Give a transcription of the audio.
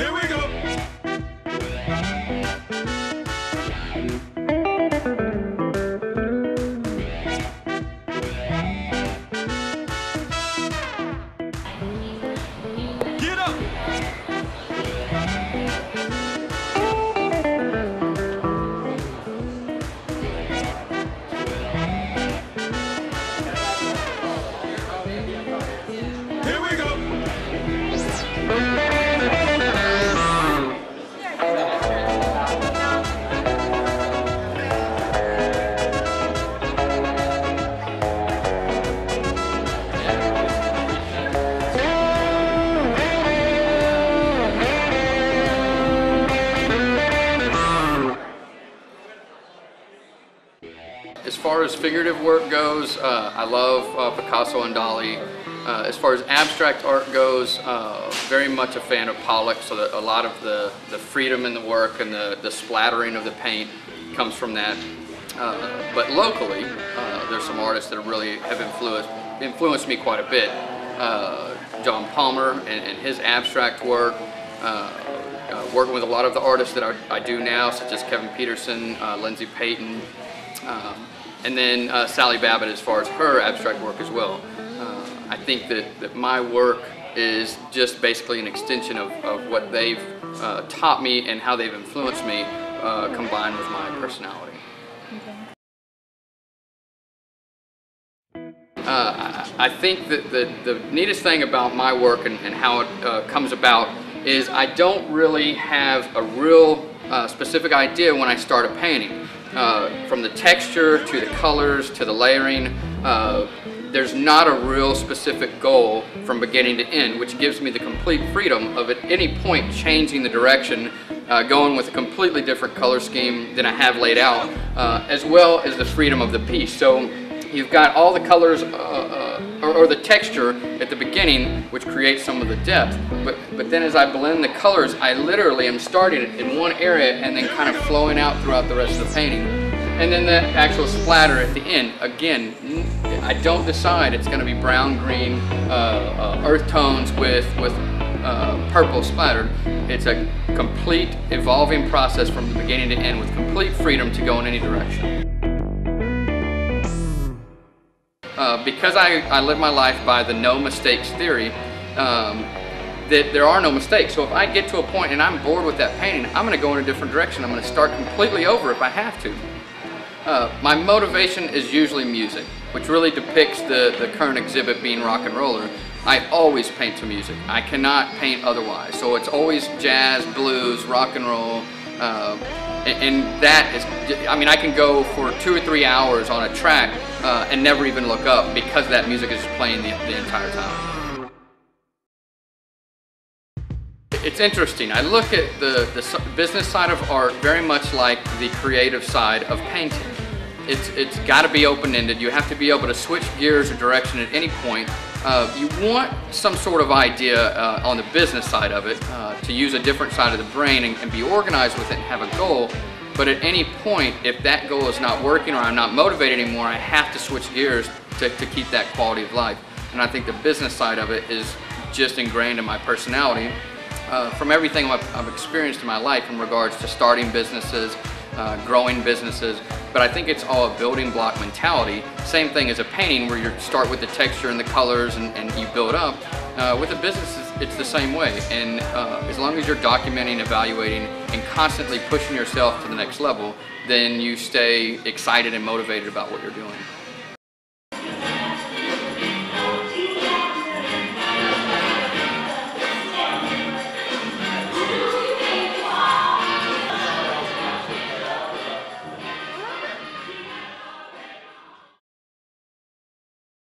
Here we go. Get up. Here we go. As far as figurative work goes, I love Picasso and Dali. As far as abstract art goes, very much a fan of Pollock, so that a lot of the freedom in the work and the splattering of the paint comes from that. But locally, there's some artists that really have influenced me quite a bit. John Palmer and his abstract work, working with a lot of the artists that I do now, such as Kevin Peterson, Lindsay Payton, and then Sally Babbitt as far as her abstract work as well. I think that my work is just basically an extension of what they've taught me and how they've influenced me, combined with my personality. I think that the neatest thing about my work and how it comes about is I don't really have a real specific idea when I start a painting. From the texture to the colors to the layering, there's not a real specific goal from beginning to end, which gives me the complete freedom of at any point changing the direction, going with a completely different color scheme than I have laid out, as well as the freedom of the piece. So you've got all the colors or the texture at the beginning, which creates some of the depth, but then as I blend the colors, I literally am starting it in one area and then kind of flowing out throughout the rest of the painting. And then the actual splatter at the end, again, I don't decide it's going to be brown, green, earth tones with purple splattered. It's a complete evolving process from the beginning to end with complete freedom to go in any direction. Because I live my life by the no mistakes theory, that there are no mistakes. So if I get to a point and I'm bored with that painting, I'm going to go in a different direction. I'm going to start completely over if I have to. My motivation is usually music, which really depicts the current exhibit being Rock and Roller. I always paint to music. I cannot paint otherwise. So it's always jazz, blues, rock and roll. And that is, I mean, I can go for 2 or 3 hours on a track and never even look up because that music is just playing the entire time. It's interesting. I look at the business side of art very much like the creative side of painting. It's got to be open-ended. You have to be able to switch gears or direction at any point. You want some sort of idea on the business side of it, to use a different side of the brain and be organized with it and have a goal. But at any point, if that goal is not working or I'm not motivated anymore, I have to switch gears to keep that quality of life. And I think the business side of it is just ingrained in my personality from everything I've experienced in my life in regards to starting businesses, growing businesses. But I think it's all a building block mentality. Same thing as a painting where you start with the texture and the colors and you build up. With a business, it's the same way. And as long as you're documenting, evaluating, and constantly pushing yourself to the next level, then you stay excited and motivated about what you're doing.